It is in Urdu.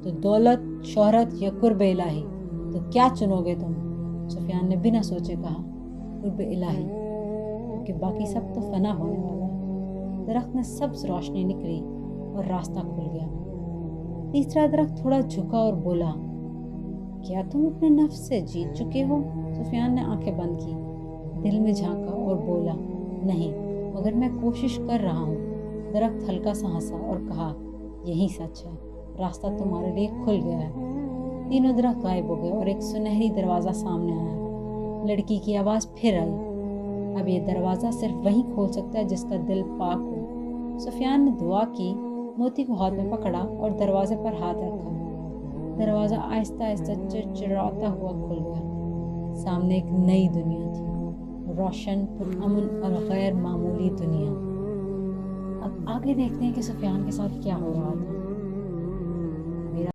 تو دولت، شہرت یا قرب الہی، تو کیا چنوگے تم؟ سفیان نے بنا سوچے کہا قرب الہی، کیونکہ باقی سب تو فنا ہونے والا ہے۔ درخت میں سبز روشنی نکلی اور راستہ کھل گیا۔ تیسرا درخت تھوڑا جھکا اور بولا، کیا تم اپنے نفس سے جیت چکے ہو؟ سفیان نے آنکھیں بند کی، دل میں جھانکا اور بولا، نہیں، مگر میں کوشش کر رہا ہوں۔ درخت ہلکا سا ہنسا اور کہا، یہی سچ ہے، راستہ تمہارے لیے کھل گیا ہے۔ تینوں درخت غائب ہو گئے اور ایک سنہری دروازہ سامنے آیا۔ لڑکی کی آواز پھر آئی، اب یہ دروازہ صرف وہی کھول سکتا ہے جس کا دل پاک ہو۔ سفیان نے دعا کی، موتی کو ہاتھ میں پکڑا اور دروازے پر ہاتھ رکھا۔ دروازہ آہستہ آہستہ چرچراتا ہوا کھل گیا۔ سامنے ایک نئی دنیا تھی، روشن، پرامن اور غیر معمولی دنیا۔ اب آگے دیکھتے ہیں کہ سفیان کے ساتھ کیا ہو رہا تھا۔